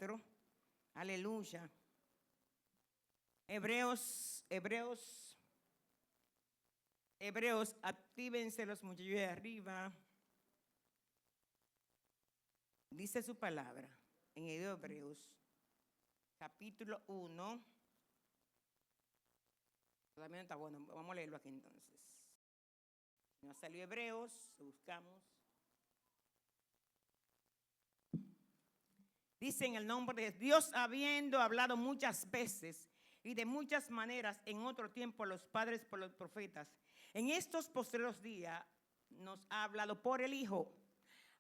4. Aleluya. Hebreos, actívense los muchachos de arriba. Dice su palabra en el libro de Hebreos, capítulo 1. Todavía no está bueno, vamos a leerlo aquí entonces. Nos salió Hebreos, lo buscamos. Dice en el nombre de Dios, habiendo hablado muchas veces y de muchas maneras en otro tiempo a los padres por los profetas, en estos postreros días nos ha hablado por el Hijo,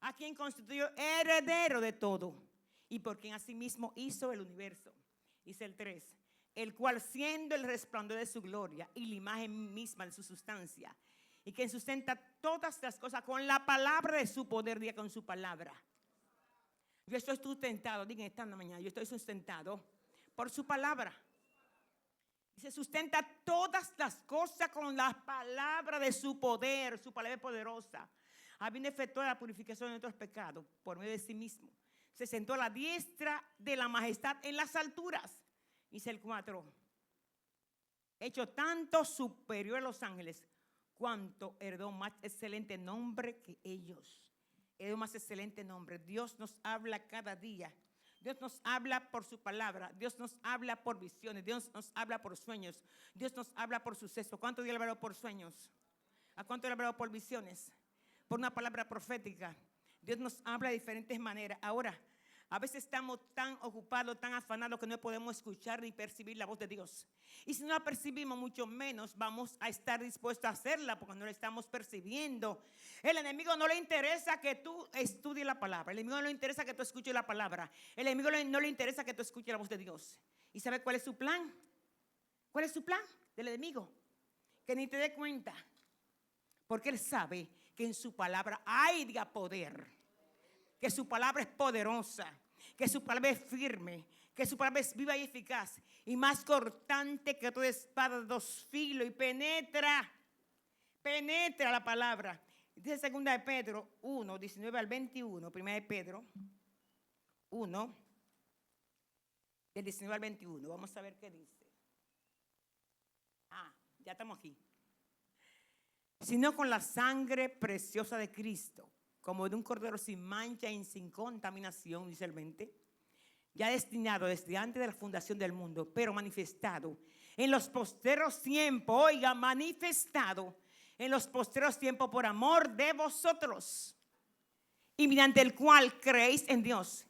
a quien constituyó heredero de todo y por quien asimismo hizo el universo. Dice el 3, el cual siendo el resplandor de su gloria y la imagen misma de su sustancia, y quien sustenta todas las cosas con la palabra de su poder, diga con su palabra. Yo estoy sustentado, digan esta mañana, yo estoy sustentado por su palabra. Se sustenta todas las cosas con la palabra de su poder, su palabra es poderosa. Habiendo efectuado la purificación de nuestros pecados por medio de sí mismo, se sentó a la diestra de la majestad en las alturas. Dice el 4, hecho tanto superior a los ángeles, cuanto heredó más excelente nombre que ellos. Heredó más excelente nombre. Dios nos habla cada día. Dios nos habla por su palabra. Dios nos habla por visiones. Dios nos habla por sueños. Dios nos habla por sucesos. ¿Cuánto Dios le habló por sueños? ¿A cuánto le habló por visiones? Por una palabra profética. Dios nos habla de diferentes maneras. Ahora, a veces estamos tan ocupados, tan afanados que no podemos escuchar ni percibir la voz de Dios. Y si no la percibimos, mucho menos vamos a estar dispuestos a hacerla porque no la estamos percibiendo. El enemigo no le interesa que tú estudies la palabra. El enemigo no le interesa que tú escuches la palabra. El enemigo no le interesa que tú escuches la voz de Dios. ¿Y sabe cuál es su plan? ¿Cuál es su plan del enemigo? Que ni te dé cuenta. Porque él sabe que en su palabra hay poder. Que su palabra es poderosa, que su palabra es firme, que su palabra es viva y eficaz y más cortante que toda espada de dos filos y penetra la palabra. Dice 2 de Pedro 1, 19 al 21, 1 de Pedro 1, del 19 al 21. Vamos a ver qué dice. Ya estamos aquí. Sino con la sangre preciosa de Cristo, como de un cordero sin mancha y sin contaminación, dice el 20, ya destinado desde antes de la fundación del mundo, pero manifestado en los posteros tiempos, oiga, manifestado en los posteros tiempos por amor de vosotros, y mediante el cual creéis en Dios,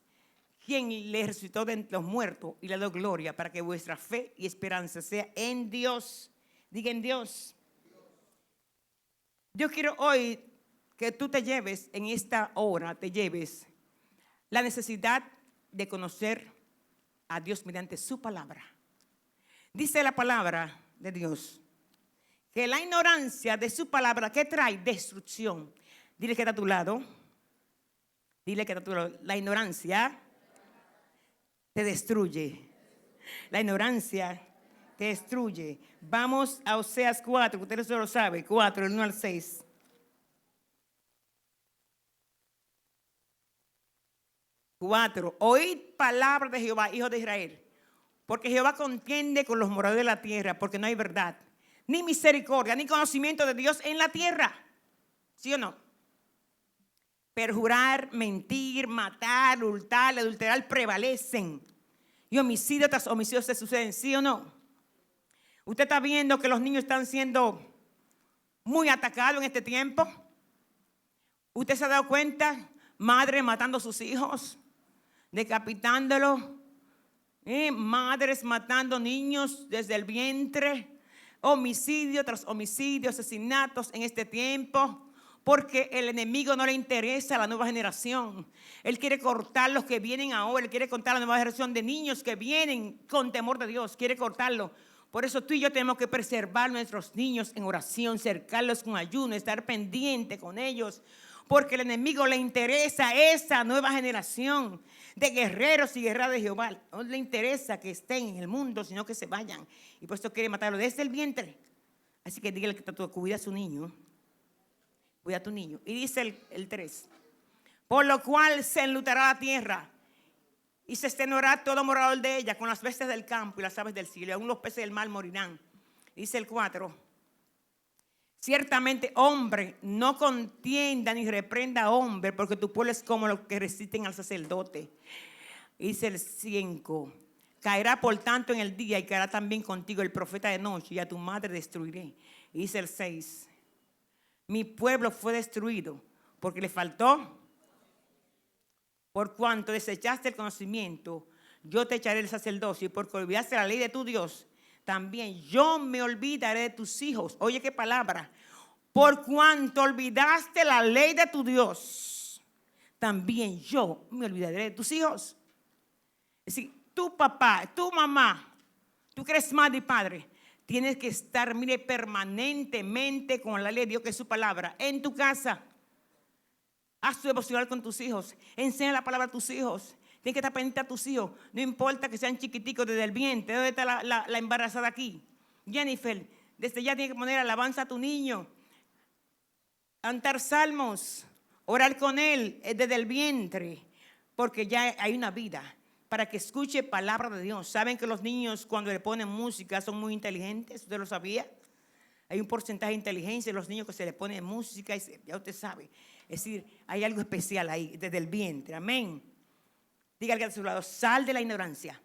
quien le resucitó de entre los muertos y le dio gloria, para que vuestra fe y esperanza sea en Dios. Diga en Dios. Yo quiero hoy que tú te lleves en esta hora, te lleves la necesidad de conocer a Dios mediante su palabra. Dice la palabra de Dios que la ignorancia de su palabra, ¿qué trae? Destrucción. Dile que está a tu lado. Dile que está a tu lado. La ignorancia te destruye. La ignorancia te destruye. Vamos a Oseas 4, que ustedes lo saben, 4, del 1 al 6. Oíd palabra de Jehová, hijo de Israel, porque Jehová contiende con los moradores de la tierra, porque no hay verdad, ni misericordia, ni conocimiento de Dios en la tierra. ¿Sí o no? Perjurar, mentir, matar, hurtar, adulterar prevalecen, y homicidio tras homicidio se suceden. ¿Sí o no? Usted está viendo que los niños están siendo muy atacados en este tiempo. ¿Usted se ha dado cuenta? Madres matando a sus hijos, decapitándolos, madres matando niños desde el vientre, homicidio tras homicidio, asesinatos en este tiempo, porque el enemigo no le interesa a la nueva generación. Él quiere cortar los que vienen ahora, él quiere cortar la nueva generación de niños que vienen con temor de Dios, quiere cortarlo. Por eso tú y yo tenemos que preservar a nuestros niños en oración, cercarlos con ayuno, estar pendiente con ellos, porque el enemigo le interesa esa nueva generación de guerreros y guerreras de Jehová. No le interesa que estén en el mundo, sino que se vayan. Y por eso quiere matarlo desde el vientre. Así que dígale que cuida a su niño. Cuida a tu niño. Y dice el 3. Por lo cual se enlutará la tierra Y se extenuará todo morador de ella con las bestias del campo y las aves del cielo. Y aún los peces del mar morirán. Dice el 4. Ciertamente, hombre, no contienda ni reprenda a hombre, porque tu pueblo es como los que resisten al sacerdote. Dice el 5. Caerá por tanto en el día y caerá también contigo el profeta de noche, y a tu madre destruiré. Dice el 6. Mi pueblo fue destruido porque le faltó. Por cuanto desechaste el conocimiento, yo te echaré el sacerdocio, y porque olvidaste la ley de tu Dios, también yo me olvidaré de tus hijos. Oye, qué palabra. Por cuanto olvidaste la ley de tu Dios, también yo me olvidaré de tus hijos. Es decir, tu papá, tu mamá, tú que eres madre y padre, tienes que estar, mire, permanentemente con la ley de Dios, que es su palabra, en tu casa. Haz tu devocional con tus hijos. Enseña la palabra a tus hijos. Tienes que estar pendiente a tus hijos. No importa que sean chiquiticos desde el vientre. ¿Dónde está la embarazada aquí? Jennifer, desde ya tienes que poner alabanza a tu niño. Cantar salmos. Orar con él desde el vientre. Porque ya hay una vida. Para que escuche palabra de Dios. ¿Saben que los niños cuando le ponen música son muy inteligentes? ¿Usted lo sabía? Hay un porcentaje de inteligencia en los niños que se le pone música. Y ya usted sabe. Es decir, hay algo especial ahí, desde el vientre. Amén. Dígale a su lado, sal de la ignorancia.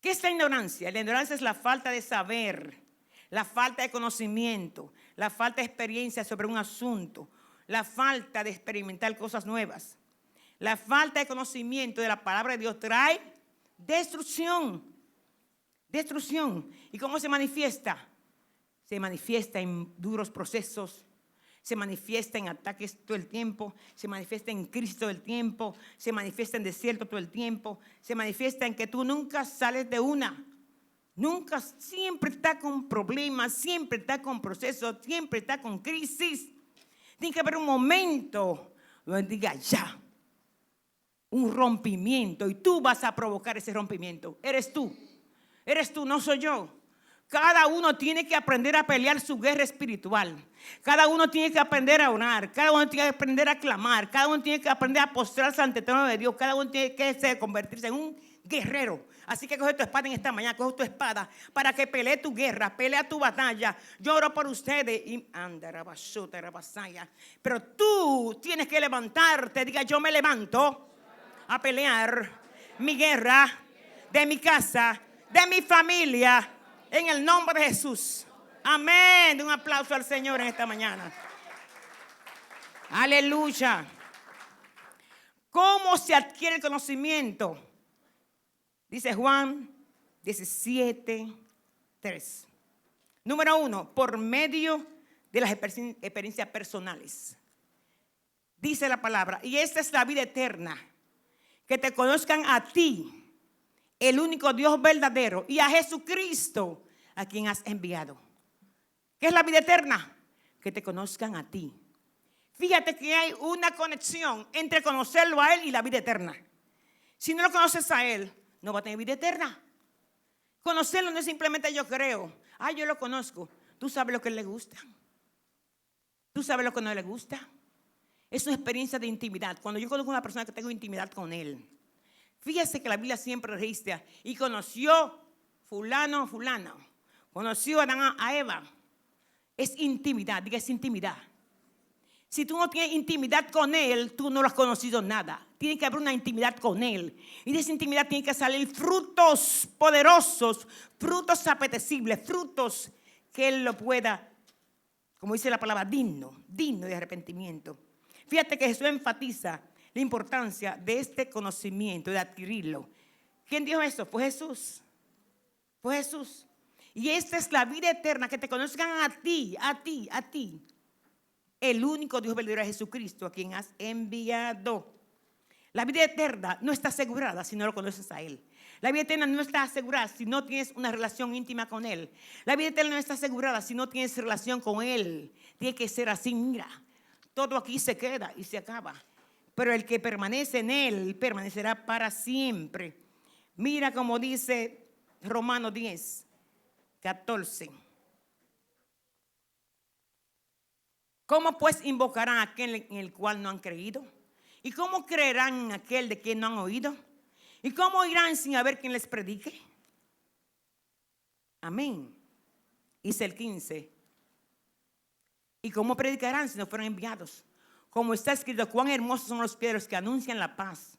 ¿Qué es la ignorancia? La ignorancia es la falta de saber, la falta de conocimiento, la falta de experiencia sobre un asunto, la falta de experimentar cosas nuevas. La falta de conocimiento de la palabra de Dios trae destrucción. Destrucción. ¿Y cómo se manifiesta? Se manifiesta en duros procesos. Se manifiesta en ataques todo el tiempo, se manifiesta en crisis todo el tiempo, se manifiesta en desierto todo el tiempo, se manifiesta en que tú nunca sales de una. Nunca, siempre está con problemas, siempre está con procesos, siempre está con crisis. Tiene que haber un momento donde diga ya, un rompimiento, y tú vas a provocar ese rompimiento. Eres tú, no soy yo. Cada uno tiene que aprender a pelear su guerra espiritual. Cada uno tiene que aprender a orar. Cada uno tiene que aprender a clamar. Cada uno tiene que aprender a postrarse ante el trono de Dios. Cada uno tiene que convertirse en un guerrero. Así que coge tu espada en esta mañana. Coge tu espada para que pelee tu guerra. Pelea tu batalla. Yo oro por ustedes. Pero tú tienes que levantarte. Diga, yo me levanto a pelear mi guerra de mi casa, de mi familia. En el nombre de Jesús. Amén. Un aplauso al Señor en esta mañana. Aleluya. ¿Cómo se adquiere el conocimiento? Dice Juan 17:3. Número 1, por medio de las experiencias personales. Dice la palabra, y esta es la vida eterna, que te conozcan a ti, el único Dios verdadero, y a Jesucristo, a quien has enviado. ¿Qué es la vida eterna? Que te conozcan a ti. Fíjate que hay una conexión entre conocerlo a Él y la vida eterna. Si no lo conoces a Él, no va a tener vida eterna. Conocerlo no es simplemente yo creo. Yo lo conozco. Tú sabes lo que le gusta. Tú sabes lo que no le gusta. Es una experiencia de intimidad. Cuando yo conozco a una persona que tengo intimidad con Él. Fíjese que la Biblia siempre registra. Y conoció fulano. Conoció a Eva. Es intimidad, diga, es intimidad. Si tú no tienes intimidad con Él, tú no lo has conocido nada. Tiene que haber una intimidad con Él. Y de esa intimidad tienen que salir frutos poderosos, frutos apetecibles, frutos que Él lo pueda, como dice la palabra, digno de arrepentimiento. Fíjate que Jesús enfatiza la importancia de este conocimiento, de adquirirlo. ¿Quién dijo eso? Fue Jesús. Fue Jesús. Y esta es la vida eterna, que te conozcan a ti. El único Dios verdadero es Jesucristo, a quien has enviado. La vida eterna no está asegurada si no lo conoces a Él. La vida eterna no está asegurada si no tienes una relación íntima con Él. La vida eterna no está asegurada si no tienes relación con Él. Tiene que ser así, mira. Todo aquí se queda y se acaba. Pero el que permanece en Él permanecerá para siempre. Mira como dice Romanos 10:14. ¿Cómo pues invocarán a aquel en el cual no han creído? ¿Y cómo creerán en aquel de quien no han oído? ¿Y cómo oirán sin haber quien les predique? Amén. Dice el 15. ¿Y cómo predicarán si no fueron enviados? Como está escrito, cuán hermosos son los pies de los que anuncian la paz,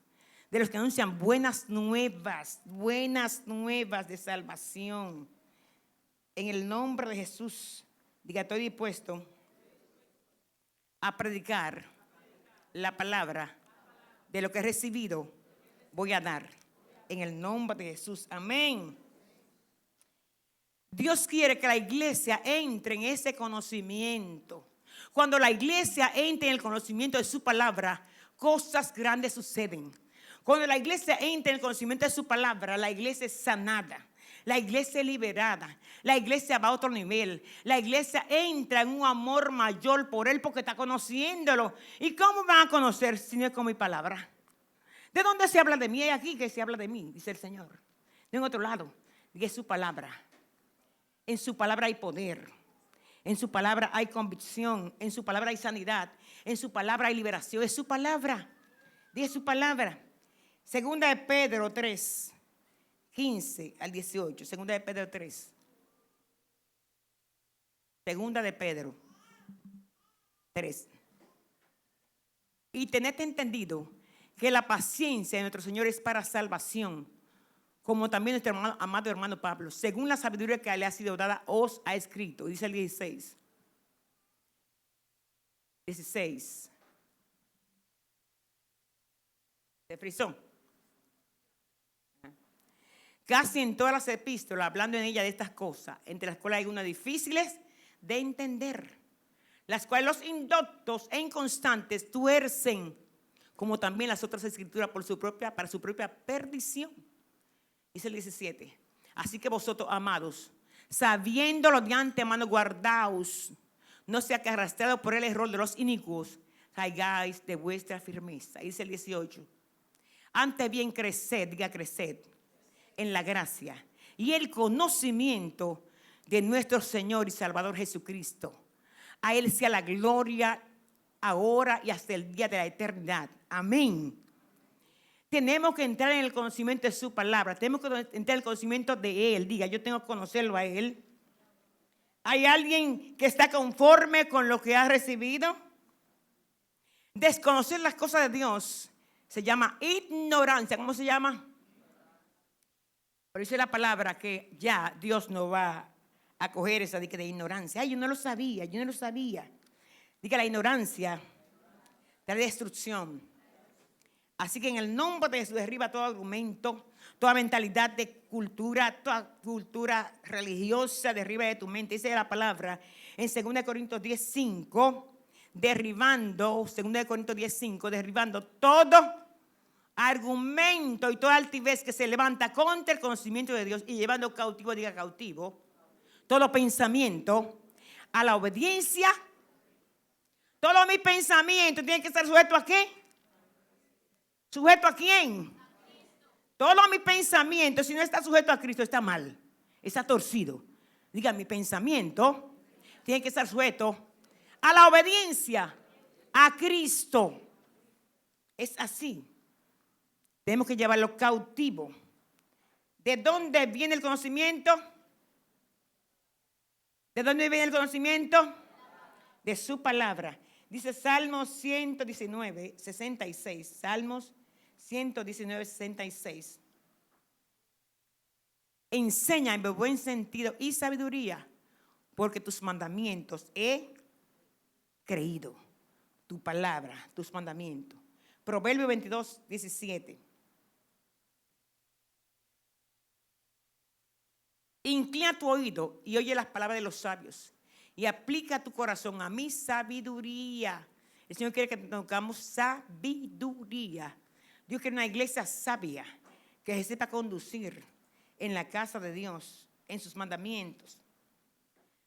de los que anuncian buenas nuevas de salvación. En el nombre de Jesús, diga, estoy dispuesto a predicar la palabra. De lo que he recibido voy a dar. En el nombre de Jesús. Amén. Dios quiere que la iglesia entre en ese conocimiento. Cuando la iglesia entra en el conocimiento de su palabra, cosas grandes suceden. Cuando la iglesia entra en el conocimiento de su palabra, la iglesia es sanada. La iglesia es liberada. La iglesia va a otro nivel. La iglesia entra en un amor mayor por Él porque está conociéndolo. ¿Y cómo van a conocer si no es con mi palabra? ¿De dónde se habla de mí? Hay aquí que se habla de mí, dice el Señor. De otro lado, dice su palabra. En su palabra hay poder. En su palabra hay convicción. En su palabra hay sanidad. En su palabra hay liberación. Es su palabra. Dice su palabra. Segunda de Pedro 3. 15 al 18, segunda de Pedro 3. Segunda de Pedro 3. Y tened entendido que la paciencia de nuestro Señor es para salvación, como también nuestro amado hermano Pablo, según la sabiduría que le ha sido dada, os ha escrito. Dice el 16. 16. De frisón. Casi en todas las epístolas, hablando en ella de estas cosas, entre las cuales hay unas difíciles de entender, las cuales los indoctos e inconstantes tuercen, como también las otras escrituras para su propia perdición. Dice el 17. Así que vosotros, amados, sabiéndolo de antemano, guardaos, no sea que arrastrados por el error de los inicuos, caigáis de vuestra firmeza. Dice el 18. Antes bien creced, diga creced, en la gracia y el conocimiento de nuestro Señor y Salvador Jesucristo. A Él sea la gloria ahora y hasta el día de la eternidad. Amén. Tenemos que entrar en el conocimiento de su palabra. Tenemos que entrar en el conocimiento de Él. Diga, yo tengo que conocerlo a Él. ¿Hay alguien que está conforme con lo que ha recibido? Desconocer las cosas de Dios se llama ignorancia. ¿Cómo se llama? Pero dice la palabra que ya Dios no va a coger esa de ignorancia. Ay, yo no lo sabía. Diga, la ignorancia trae destrucción. Así que en el nombre de Jesús derriba todo argumento, toda mentalidad de cultura, toda cultura religiosa, derriba de tu mente. Dice la palabra en 2 Corintios 10:5, derribando todo argumento y toda altivez que se levanta contra el conocimiento de Dios y llevando cautivo, diga cautivo, todo pensamiento a la obediencia. Todos mis pensamientos tienen que estar sujetos a qué? ¿Sujeto a quién? Todos mis pensamientos, si no está sujeto a Cristo, está mal, está torcido. Diga, mi pensamiento tiene que estar sujeto a la obediencia a Cristo. Es así. Tenemos que llevarlo cautivo. ¿De dónde viene el conocimiento? ¿De dónde viene el conocimiento? De su palabra. Dice Salmos 119, 66. Salmos 119, 66. Enseña en buen sentido y sabiduría, porque tus mandamientos he creído. Tu palabra, tus mandamientos. Proverbio 22, 17. Inclina tu oído y oye las palabras de los sabios y aplica tu corazón a mi sabiduría. El Señor quiere que tengamos sabiduría. Dios quiere una iglesia sabia que se sepa conducir en la casa de Dios, en sus mandamientos.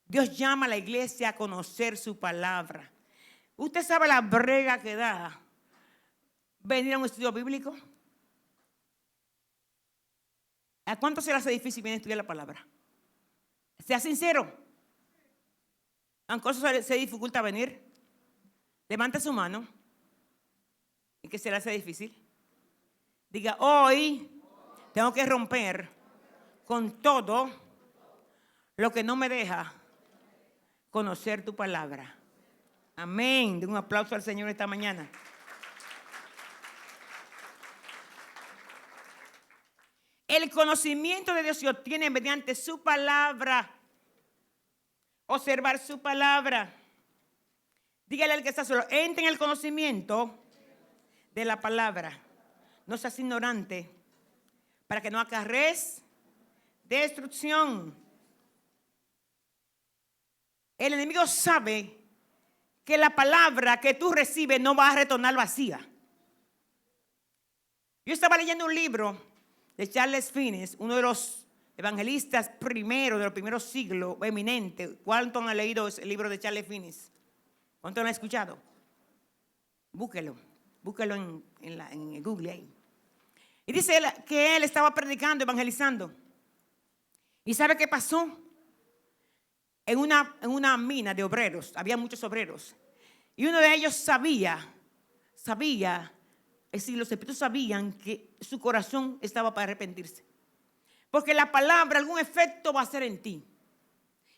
Dios llama a la iglesia a conocer su palabra. ¿Usted sabe la brega que da venir a un estudio bíblico? ¿A cuánto se le hace difícil venir a estudiar la palabra? Sea sincero. ¿A cuánto se dificulta venir? Levante su mano. ¿Y qué se le hace difícil? Diga, hoy tengo que romper con todo lo que no me deja conocer tu palabra. Amén. De un aplauso al Señor esta mañana. El conocimiento de Dios se obtiene mediante su palabra. Observar su palabra. Dígale al que está solo, entre en el conocimiento de la palabra. No seas ignorante para que no acarrees destrucción. El enemigo sabe que la palabra que tú recibes no va a retornar vacía. Yo estaba leyendo un libro de Charles Finney, uno de los evangelistas primeros de los primeros siglos, eminente. ¿Cuántos han leído el libro de Charles Finney? ¿Cuántos lo han escuchado? Búsquelo en Google ahí. Y dice que él estaba predicando, evangelizando. ¿Y sabe qué pasó? En una mina de obreros, había muchos obreros. Y uno de ellos sabía, es decir, los espíritus sabían que su corazón estaba para arrepentirse. Porque la palabra, algún efecto va a hacer en ti.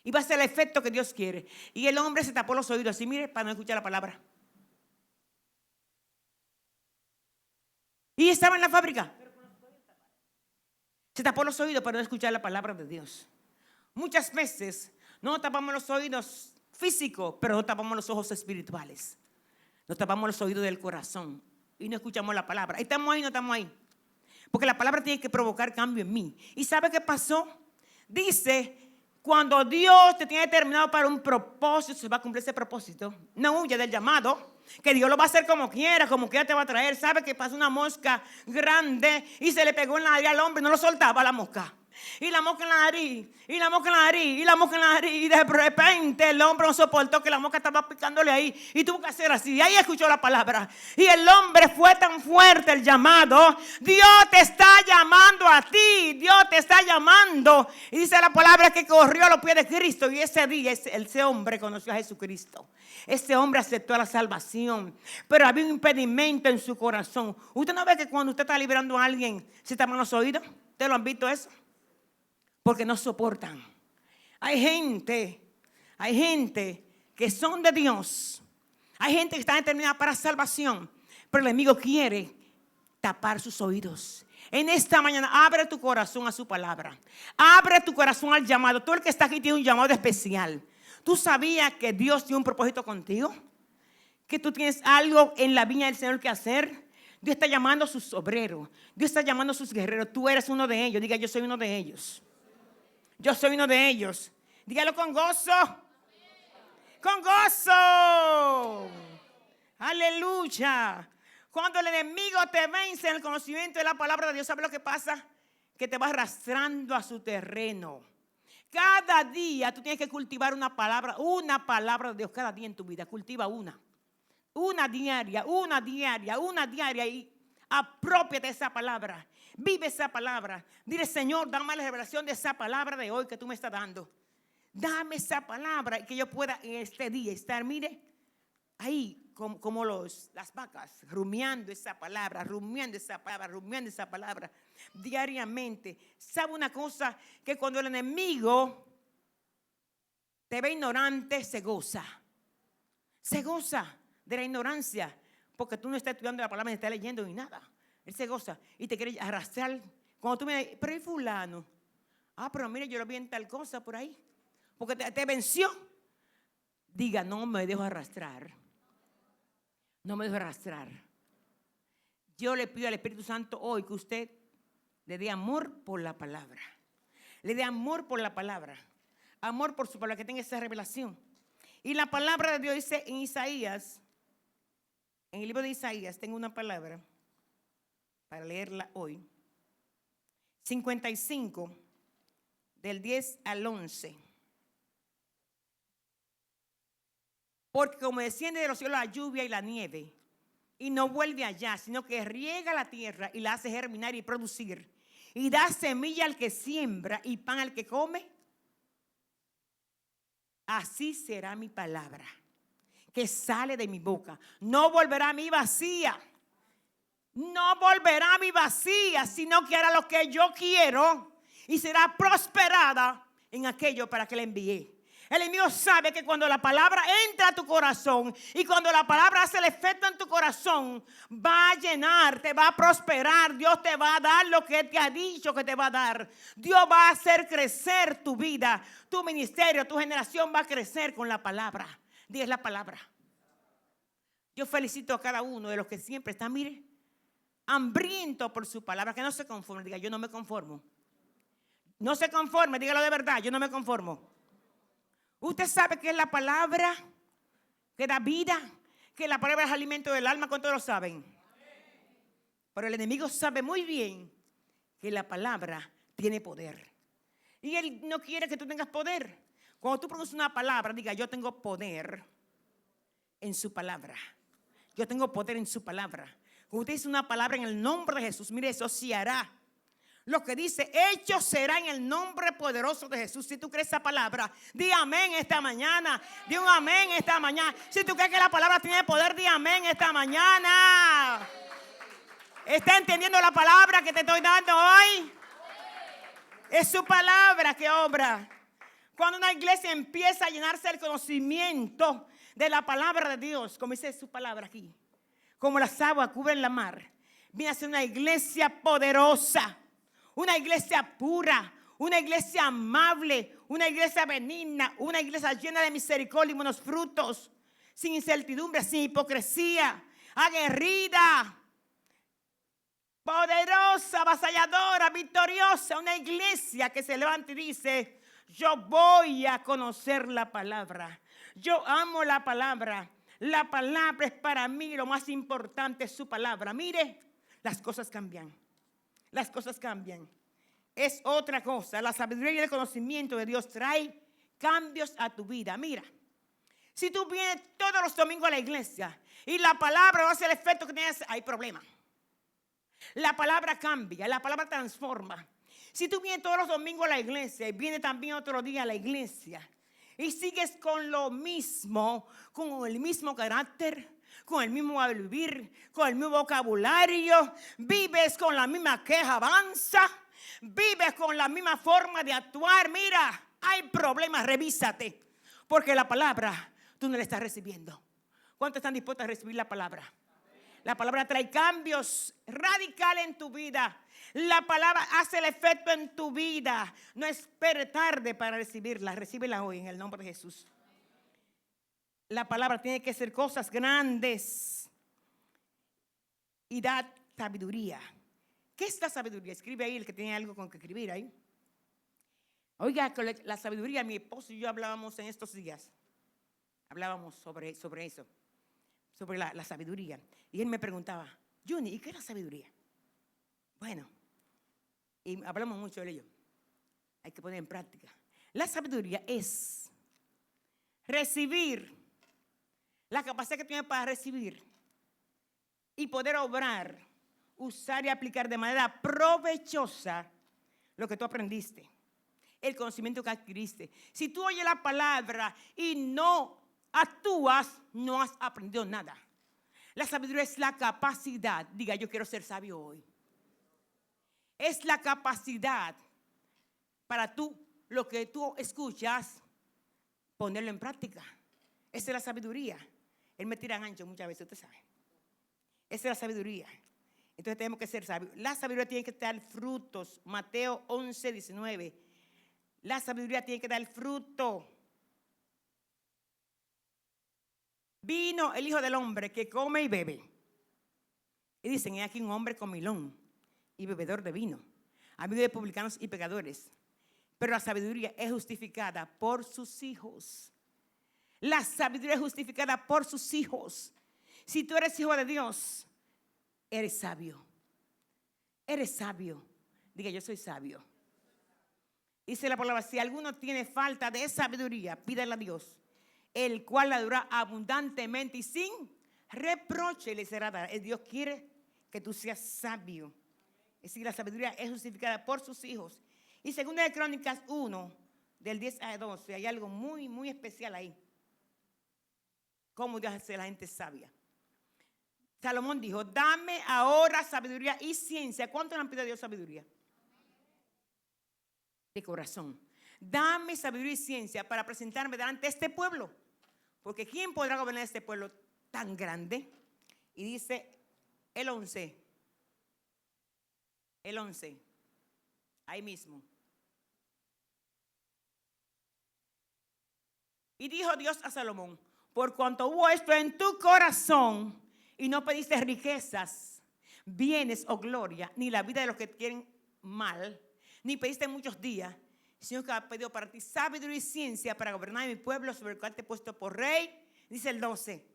Y va a ser el efecto que Dios quiere. Y el hombre se tapó los oídos así, mire, para no escuchar la palabra. Y estaba en la fábrica. Se tapó los oídos para no escuchar la palabra de Dios. Muchas veces no tapamos los oídos físicos, pero no tapamos los ojos espirituales. No tapamos los oídos del corazón y no escuchamos la palabra. ¿Estamos ahí o no estamos ahí? Porque la palabra tiene que provocar cambio en mí. ¿Y sabe qué pasó? Dice, cuando Dios te tiene determinado para un propósito, se va a cumplir ese propósito. No huya del llamado, que Dios lo va a hacer como quiera te va a traer. ¿Sabe que pasó una mosca grande y se le pegó en la nariz al hombre y no lo soltaba la mosca? Y la mosca en la nariz, y la mosca en la nariz, y la mosca en la nariz. Y de repente el hombre no soportó que la mosca estaba picándole ahí. Y tuvo que hacer así. Y ahí escuchó la palabra. Y el hombre fue tan fuerte el llamado. Dios te está llamando a ti. Dios te está llamando. Y dice la palabra que corrió a los pies de Cristo. Y ese día ese hombre conoció a Jesucristo. Ese hombre aceptó la salvación. Pero había un impedimento en su corazón. ¿Usted no ve que cuando usted está liberando a alguien se tapan los oídos? ¿Ustedes lo han visto eso? Porque no soportan. Hay gente que son de Dios. Hay gente que está determinada para salvación. Pero el enemigo quiere tapar sus oídos. En esta mañana, abre tu corazón a su palabra. Abre tu corazón al llamado. Todo el que está aquí tiene un llamado especial. ¿Tú sabías que Dios tiene un propósito contigo? Que tú tienes algo en la viña del Señor que hacer. Dios está llamando a sus obreros. Dios está llamando a sus guerreros. Tú eres uno de ellos. Diga, yo soy uno de ellos. Yo soy uno de ellos. Dígalo con gozo. Con gozo. Aleluya. Cuando el enemigo te vence en el conocimiento de la palabra de Dios, ¿sabe lo que pasa? Que te va arrastrando a su terreno. Cada día tú tienes que cultivar una palabra de Dios cada día en tu vida. Cultiva una. Una diaria. Y aprópiate de esa palabra. Vive esa palabra. Dile, Señor, dame la revelación de esa palabra de hoy que tú me estás dando. Dame esa palabra y que yo pueda en este día estar, mire, ahí como las vacas, rumiando esa palabra diariamente. ¿Sabe una cosa? Que cuando el enemigo te ve ignorante, se goza. Se goza de la ignorancia, porque tú no estás estudiando la palabra, ni estás leyendo ni nada. Él se goza y te quiere arrastrar. Cuando tú me dices, pero el fulano, pero mire, yo lo vi en tal cosa por ahí, porque te venció. Diga, no me dejo arrastrar. No me dejo arrastrar. Yo le pido al Espíritu Santo hoy que usted le dé amor por la palabra. Le dé amor por la palabra. Amor por su palabra, que tenga esa revelación. Y la palabra de Dios dice en Isaías, en el libro de Isaías, tengo una palabra para leerla hoy. 55, del 10 al 11. Porque como desciende de los cielos la lluvia y la nieve, y no vuelve allá, sino que riega la tierra y la hace germinar y producir, y da semilla al que siembra y pan al que come, así será mi palabra que sale de mi boca. No volverá a mí vacía, no volverá a mí vacía, sino que hará lo que yo quiero y será prosperada en aquello para que le envié. El enemigo sabe que cuando la palabra entra a tu corazón y cuando la palabra hace el efecto en tu corazón, va a llenar, te va a prosperar. Dios te va a dar lo que te ha dicho que te va a dar. Dios va a hacer crecer tu vida, tu ministerio, tu generación va a crecer con la palabra. Dios es la palabra. Yo felicito a cada uno de los que siempre están, mire, hambriento por su palabra, que no se conforme. Diga, yo no me conformo. No se conforme, dígalo de verdad, yo no me conformo. Usted sabe que es la palabra que da vida, que la palabra es alimento del alma. ¿Cuántos lo saben? Pero el enemigo sabe muy bien que la palabra tiene poder. Y él no quiere que tú tengas poder. Cuando tú pronuncias una palabra, diga, yo tengo poder en su palabra. Yo tengo poder en su palabra. Cuando usted dice una palabra en el nombre de Jesús, mire, eso sí hará. Lo que dice, hecho será en el nombre poderoso de Jesús. Si tú crees esa palabra, di amén esta mañana. Di un amén esta mañana. Si tú crees que la palabra tiene poder, di amén esta mañana. ¿Está entendiendo la palabra que te estoy dando hoy? Es su palabra que obra. Cuando una iglesia empieza a llenarse del conocimiento de la palabra de Dios, como dice su palabra aquí, como las aguas cubren la mar, viene a ser una iglesia poderosa. Una iglesia pura, una iglesia amable, una iglesia benigna, una iglesia llena de misericordia y buenos frutos, sin incertidumbre, sin hipocresía, aguerrida, poderosa, avasalladora, victoriosa. Una iglesia que se levanta y dice, yo voy a conocer la palabra. Yo amo la palabra. La palabra es para mí lo más importante, es su palabra. Mire, las cosas cambian. Las cosas cambian. Es otra cosa. La sabiduría y el conocimiento de Dios trae cambios a tu vida. Mira, si tú vienes todos los domingos a la iglesia y la palabra no hace el efecto que tienes, hay problema. La palabra cambia, la palabra transforma. Si tú vienes todos los domingos a la iglesia y vienes también otro día a la iglesia y sigues con lo mismo, con el mismo carácter, con el mismo vivir, con el mismo vocabulario, vives con la misma quejanza, vives con la misma forma de actuar, mira, hay problemas, revísate, porque la palabra tú no la estás recibiendo. ¿Cuántos están dispuestos a recibir la palabra? La palabra trae cambios radicales en tu vida. La palabra hace el efecto en tu vida. No espere tarde para recibirla. Recíbela hoy en el nombre de Jesús. La palabra tiene que ser cosas grandes y da sabiduría. ¿Qué es la sabiduría? Escribe ahí el que tiene algo con que escribir ahí. Oiga, la sabiduría, mi esposo y yo hablábamos en estos días. Hablábamos sobre eso, sobre la sabiduría. Y él me preguntaba, Juni, ¿y qué es la sabiduría? Bueno, y hablamos mucho de ello. Hay que poner en práctica. La sabiduría es recibir, la capacidad que tienes para recibir y poder obrar, usar y aplicar de manera provechosa lo que tú aprendiste, el conocimiento que adquiriste. Si tú oyes la palabra y no actúas, no has aprendido nada. La sabiduría es la capacidad, diga, yo quiero ser sabio hoy. Es la capacidad para tú, lo que tú escuchas, ponerlo en práctica. Esa es la sabiduría. Él me tira ancho muchas veces, usted sabe. Esa es la sabiduría. Entonces tenemos que ser sabios. La sabiduría tiene que dar frutos. Mateo 11, 19. La sabiduría tiene que dar fruto. Vino el Hijo del Hombre que come y bebe. Y dicen, he aquí un hombre comilón y bebedor de vino, amigo de publicanos y pecadores. Pero la sabiduría es justificada por sus hijos. La sabiduría es justificada por sus hijos. Si tú eres hijo de Dios, eres sabio. Eres sabio. Diga, yo soy sabio. Dice la palabra, si alguno tiene falta de sabiduría, pídale a Dios, el cual la dará abundantemente y sin reproche le será dada. Dios quiere que tú seas sabio. Es decir, la sabiduría es justificada por sus hijos. Y segunda de Crónicas 1, del 10 al 12, hay algo muy, muy especial ahí. Cómo Dios hace a la gente sabia. Salomón dijo, dame ahora sabiduría y ciencia. ¿Cuánto le han pedido a Dios sabiduría? De corazón. Dame sabiduría y ciencia para presentarme delante de este pueblo. Porque ¿quién podrá gobernar este pueblo tan grande? Y dice el 11. El 11. Ahí mismo. Y dijo Dios a Salomón, por cuanto hubo esto en tu corazón y no pediste riquezas, bienes o gloria, ni la vida de los que quieren mal, ni pediste muchos días, sino que ha pedido para ti sabiduría y ciencia para gobernar mi pueblo sobre el cual te he puesto por rey. Dice el 12.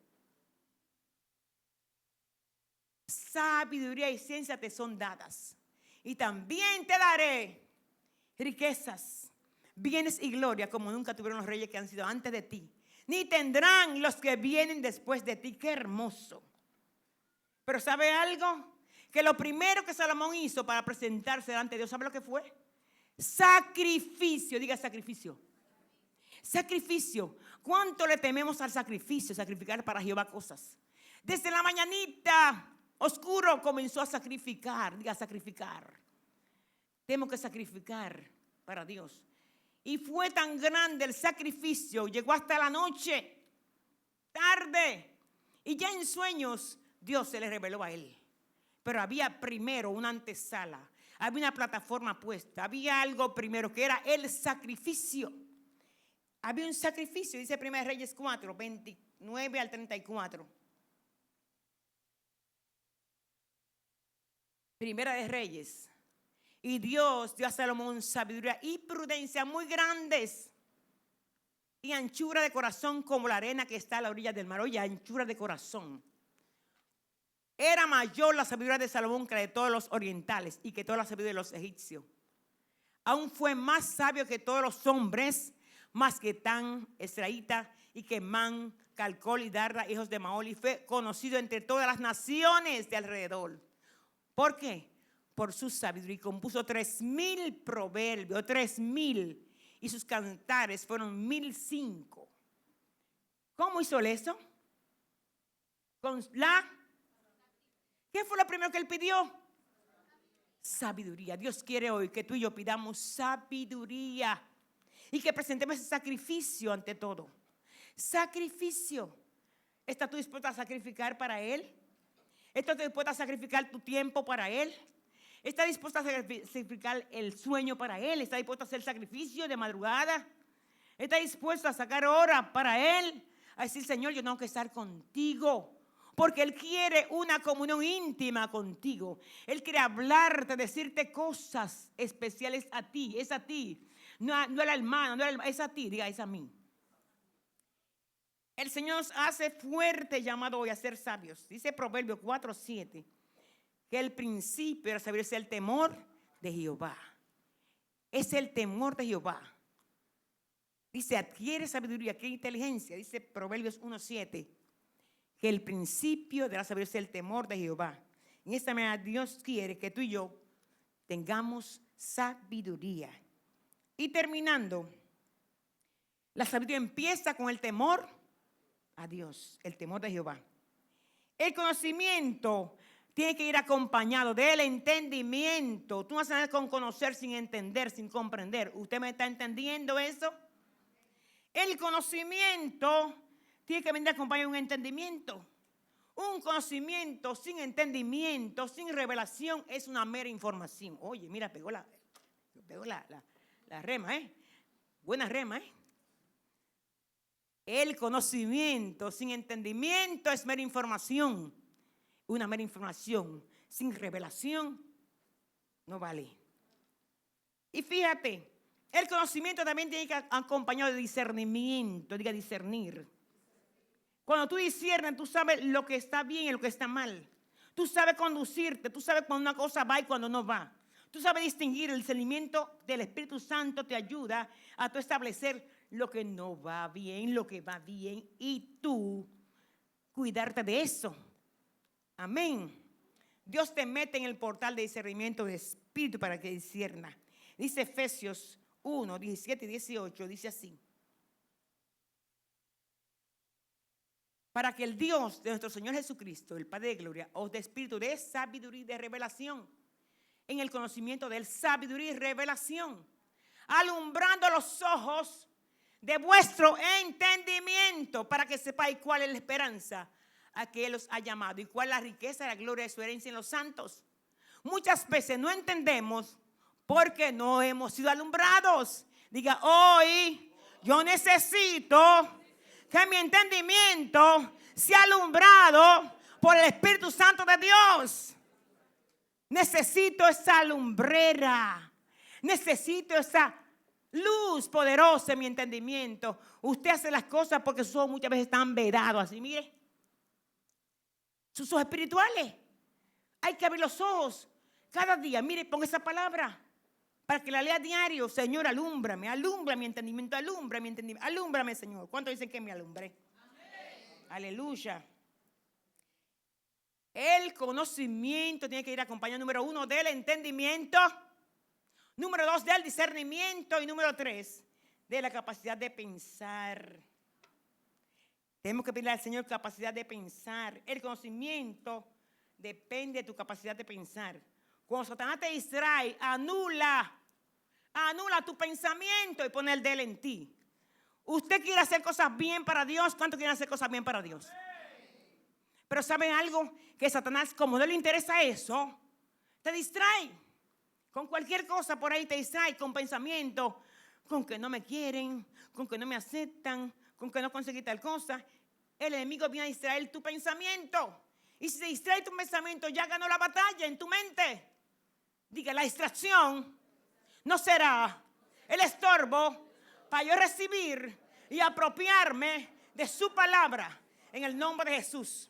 Sabiduría y ciencia te son dadas. Y también te daré riquezas, bienes y gloria como nunca tuvieron los reyes que han sido antes de ti, ni tendrán los que vienen después de ti. Qué hermoso. Pero ¿sabe algo? Que lo primero que Salomón hizo para presentarse delante de Dios, ¿sabe lo que fue? Sacrificio. Diga sacrificio. Sacrificio. ¿Cuánto le tememos al sacrificio? Sacrificar para Jehová cosas. Desde la mañanita oscuro comenzó a sacrificar. Diga sacrificar. Tenemos que sacrificar para Dios. Y fue tan grande el sacrificio, llegó hasta la noche, tarde. Y ya en sueños Dios se le reveló a él. Pero había primero una antesala, había una plataforma puesta, había algo primero que era el sacrificio. Había un sacrificio, dice 1 Reyes 4, 29 al 34. Primera de Reyes. Y Dios dio a Salomón sabiduría y prudencia muy grandes y anchura de corazón como la arena que está a la orilla del mar. Oye, anchura de corazón. Era mayor la sabiduría de Salomón que la de todos los orientales y que toda la sabiduría de los egipcios. Aún fue más sabio que todos los hombres, más que Tan, Esraíta y que Man, Calcol y Darda, hijos de Maol, y fue conocido entre todas las naciones de alrededor. ¿Por qué? Por su sabiduría, y compuso 3,000 proverbios, 3,000, y sus cantares fueron 1,005. ¿Cómo hizo él eso? ¿Qué fue lo primero que él pidió? Sabiduría. Dios quiere hoy que tú y yo pidamos sabiduría y que presentemos ese sacrificio ante todo. Sacrificio. ¿Estás tú dispuesta a sacrificar para Él? ¿Estás tú dispuesta a sacrificar tu tiempo para Él? ¿Está dispuesta a sacrificar el sueño para Él? ¿Está dispuesta a hacer sacrificio de madrugada? ¿Está dispuesta a sacar hora para Él? A decir, Señor, yo tengo que estar contigo. Porque Él quiere una comunión íntima contigo. Él quiere hablarte, decirte cosas especiales a ti. Es a ti. No a la hermana, es a ti. Diga, es a mí. El Señor nos hace fuerte llamado hoy a ser sabios. Dice Proverbios 4:7. Que el principio de la sabiduría es el temor de Jehová. Es el temor de Jehová. Dice, adquiere sabiduría, adquiere inteligencia. Dice Proverbios 1:7. Que el principio de la sabiduría es el temor de Jehová. En esta manera Dios quiere que tú y yo tengamos sabiduría. Y terminando, la sabiduría empieza con el temor a Dios, el temor de Jehová. El conocimiento tiene que ir acompañado del entendimiento. Tú no vas a saber con conocer sin entender, sin comprender. ¿Usted me está entendiendo eso? El conocimiento tiene que venir acompañado de un entendimiento. Un conocimiento sin entendimiento, sin revelación, es una mera información. Oye, mira, pegó la rema, Buena rema, El conocimiento sin entendimiento es mera información. Una mera información sin revelación no vale. Y fíjate, el conocimiento también tiene que ir acompañado de discernimiento. Diga discernir. Cuando tú disciernes, tú sabes lo que está bien y lo que está mal. Tú sabes conducirte, tú sabes cuando una cosa va y cuando no va. Tú sabes distinguir. El discernimiento del Espíritu Santo te ayuda a tú establecer lo que no va bien, lo que va bien, y tú cuidarte de eso. Amén. Dios te mete en el portal de discernimiento de espíritu para que discierna. Dice Efesios 1, 17 y 18, dice así. para que el Dios de nuestro Señor Jesucristo, el Padre de gloria, os dé espíritu de sabiduría y de revelación, en el conocimiento de él, sabiduría y revelación, alumbrando los ojos de vuestro entendimiento, para que sepáis cuál es la esperanza a que él os ha llamado y cuál es la riqueza y la gloria de su herencia en los santos. Muchas veces no entendemos porque no hemos sido alumbrados. Diga, hoy yo necesito que mi entendimiento sea alumbrado por el Espíritu Santo de Dios. Necesito esa lumbrera. Necesito esa luz poderosa en mi entendimiento. Usted hace las cosas porque sus ojos muchas veces están vedados así, mire. Sus ojos espirituales. Hay que abrir los ojos cada día. Mire, ponga esa palabra para que la lea diario. Señor, alúmbrame, alumbra mi entendimiento, alumbra mi entendimiento, alúmbrame, Señor. ¿Cuántos dicen que me alumbré? Amén. Aleluya. El conocimiento tiene que ir acompañado, número 1, del entendimiento, número 2, del discernimiento y número 3, de la capacidad de pensar. Tenemos que pedirle al Señor capacidad de pensar. El conocimiento depende de tu capacidad de pensar. Cuando Satanás te distrae, anula tu pensamiento y pone el de él en ti. Usted quiere hacer cosas bien para Dios. ¿Cuántos quieren hacer cosas bien para Dios? Pero ¿saben algo? Que Satanás, como no le interesa eso, te distrae. Con cualquier cosa por ahí te distrae, con pensamiento, con que no me quieren, con que no me aceptan, con que no conseguí tal cosa. El enemigo viene a distraer tu pensamiento. Y si se distrae tu pensamiento, ya ganó la batalla en tu mente. Diga, la distracción no será el estorbo para yo recibir y apropiarme de su palabra en el nombre de Jesús.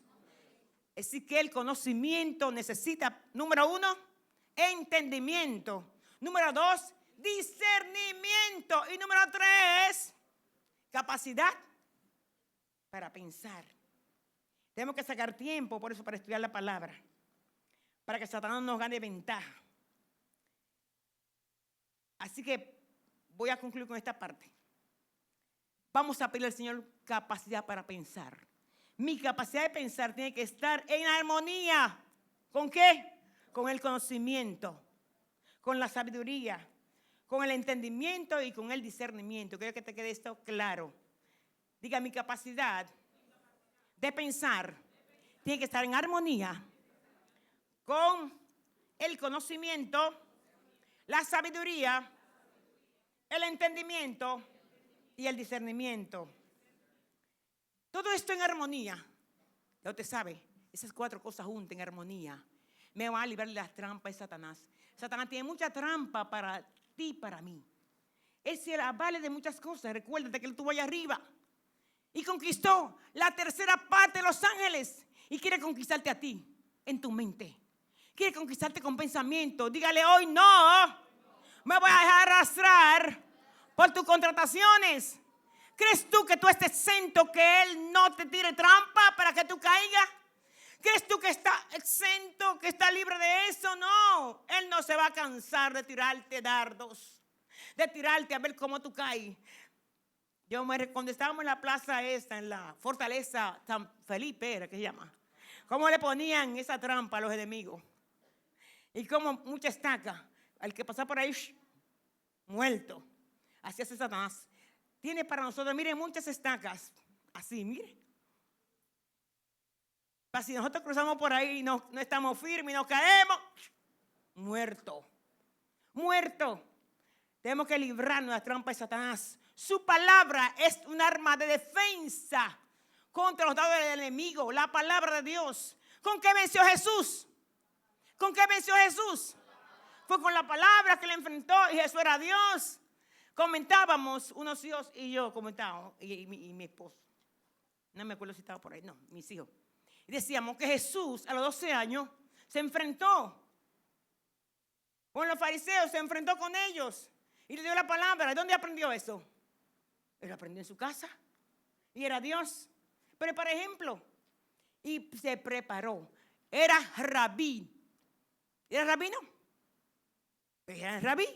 Así que el conocimiento necesita, número 1, entendimiento. Número 2, discernimiento. Y número 3, capacidad para pensar. Tenemos que sacar tiempo por eso para estudiar la palabra, para que Satanás nos gane ventaja. Así que voy a concluir con esta parte. Vamos a pedirle al Señor capacidad para pensar. Mi capacidad de pensar tiene que estar en armonía. ¿Con qué? Con el conocimiento, con la sabiduría, con el entendimiento y con el discernimiento. Quiero que te quede esto claro. Diga, mi capacidad de pensar tiene que estar en armonía con el conocimiento, la sabiduría, el entendimiento y el discernimiento. Todo esto en armonía. Ya usted sabe, esas 4 cosas juntas en armonía me van a librar de las trampas de Satanás. Satanás tiene mucha trampa para ti y para mí. Él se la vale de muchas cosas. Recuérdate que él estuvo allá arriba y conquistó la 3/4 parte de los ángeles y quiere conquistarte a ti en tu mente. Quiere conquistarte con pensamiento. Dígale hoy, no me voy a dejar arrastrar por tus contrataciones. ¿Crees tú que tú estés exento, que él no te tire trampa para que tú caigas? ¿Crees tú que está exento, que está libre de eso? No, él no se va a cansar de tirarte dardos, de tirarte a ver cómo tú caes. Cuando estábamos en la plaza esta, en la fortaleza San Felipe, era que se llama, cómo le ponían esa trampa a los enemigos. Y como mucha estaca, al que pasa por ahí, muerto. Así hace Satanás. Tiene para nosotros, miren, muchas estacas. Así, miren. Para si nosotros cruzamos por ahí y no estamos firmes y nos caemos, muerto. Tenemos que librarnos de las trampas de Satanás. Su palabra es un arma de defensa contra los dados del enemigo. La palabra de Dios. ¿Con qué venció Jesús? ¿Con qué venció Jesús? Fue con la palabra que le enfrentó y Jesús era Dios. Comentábamos, unos hijos y yo comentábamos, y mi esposo. No me acuerdo si estaba por ahí, no, mis hijos. Y decíamos que Jesús a los 12 años se enfrentó con los fariseos, se enfrentó con ellos y le dio la palabra. ¿De dónde aprendió eso? Él aprendió en su casa y era Dios. Pero por ejemplo, y se preparó. Era rabí. ¿Era rabino? Era rabí,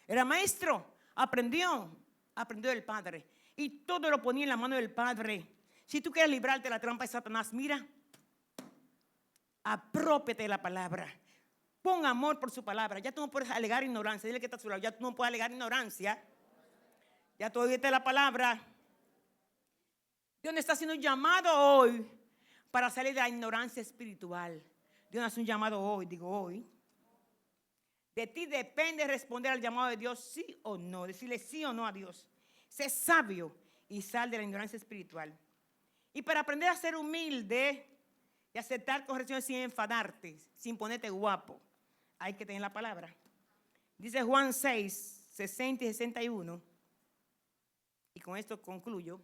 era maestro. Aprendió del Padre. Y todo lo ponía en la mano del Padre. Si tú quieres librarte de la trampa de Satanás, mira, apropiate de la palabra. Pon amor por su palabra. Ya tú no puedes alegar ignorancia. Dile que está a su lado. Ya tú no puedes alegar ignorancia. Ya tú oíste la palabra. Dios está haciendo un llamado hoy para salir de la ignorancia espiritual. Dios hace un llamado hoy, digo hoy. De ti depende responder al llamado de Dios, sí o no. Decirle sí o no a Dios. Sé sabio y sal de la ignorancia espiritual. Y para aprender a ser humilde y aceptar correcciones sin enfadarte, sin ponerte guapo, hay que tener la palabra. Dice Juan 6, 60 y 61. Y con esto concluyo.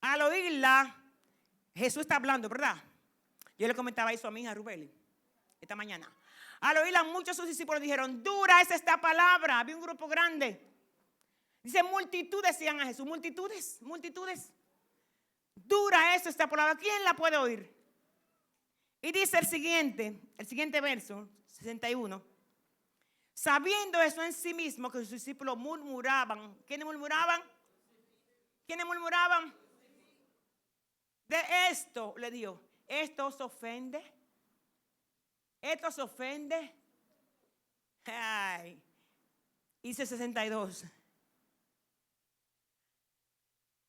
Al oírla, Jesús está hablando, ¿verdad? Yo le comentaba eso a mi hija Rubeli esta mañana. Al oírla, muchos de sus discípulos dijeron, dura es esta palabra. Había un grupo grande. Dice, multitudes decían a Jesús, multitudes. Dura es esta palabra. ¿Quién la puede oír? Y dice el siguiente verso, 61. Sabiendo eso en sí mismo, que sus discípulos murmuraban. ¿Quiénes murmuraban? De esto, le dijo, ¿esto os ofende? Ay. Dice 62.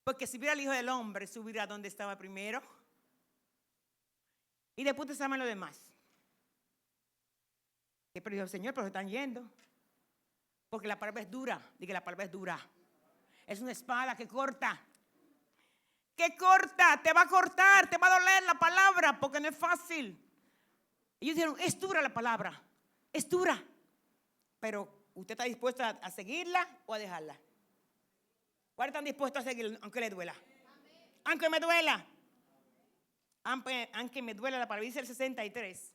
Porque si viera el Hijo del Hombre, subirá donde estaba primero. Y después te saben lo demás. Y pero dijo, Señor, pero se están yendo. Porque la palabra es dura. Diga, la palabra es dura. Es una espada que corta. Te va a cortar, te va a doler la palabra, porque no es fácil. Ellos dijeron, es dura la palabra, es dura. Pero, ¿usted está dispuesto a seguirla o a dejarla? ¿Cuáles están dispuestos a seguirla, aunque le duela? Aunque me duela. Aunque me duela la palabra. Dice el 63.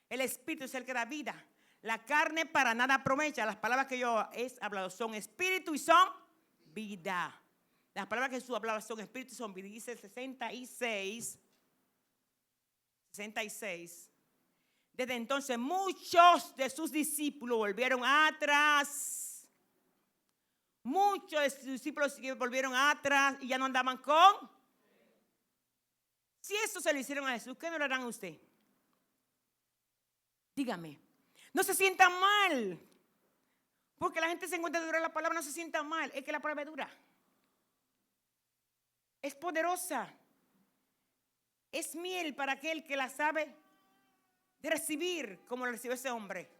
El espíritu es el que da vida. La carne para nada aprovecha. Las palabras que yo he hablado son espíritu y son vida. Las palabras que Jesús hablaba son espíritu y son vida. Dice el 66. Desde entonces muchos de sus discípulos volvieron atrás. Muchos de sus discípulos volvieron atrás y ya no andaban con. Si eso se lo hicieron a Jesús, ¿qué no lo harán a usted? Dígame. No se sienta mal. Porque la gente se encuentra dura la palabra, no se sienta mal. Es que la palabra es dura. Es poderosa. Es miel para aquel que la sabe de recibir, como lo recibió ese hombre.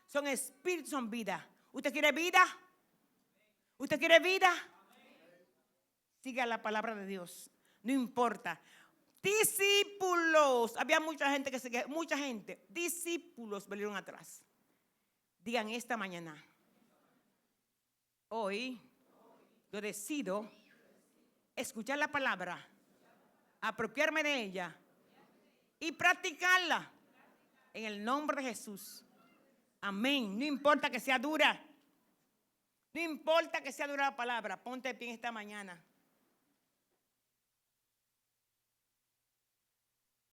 Son espíritus, son vida. ¿Usted quiere vida? ¿Usted quiere vida? Siga la palabra de Dios. No importa. Discípulos. Había mucha gente que seguía. Mucha gente. Discípulos volvieron atrás. Digan esta mañana. Hoy yo decido escuchar la palabra, apropiarme de ella y practicarla en el nombre de Jesús. Amén. No importa que sea dura. No importa que sea dura la palabra. Ponte de pie esta mañana.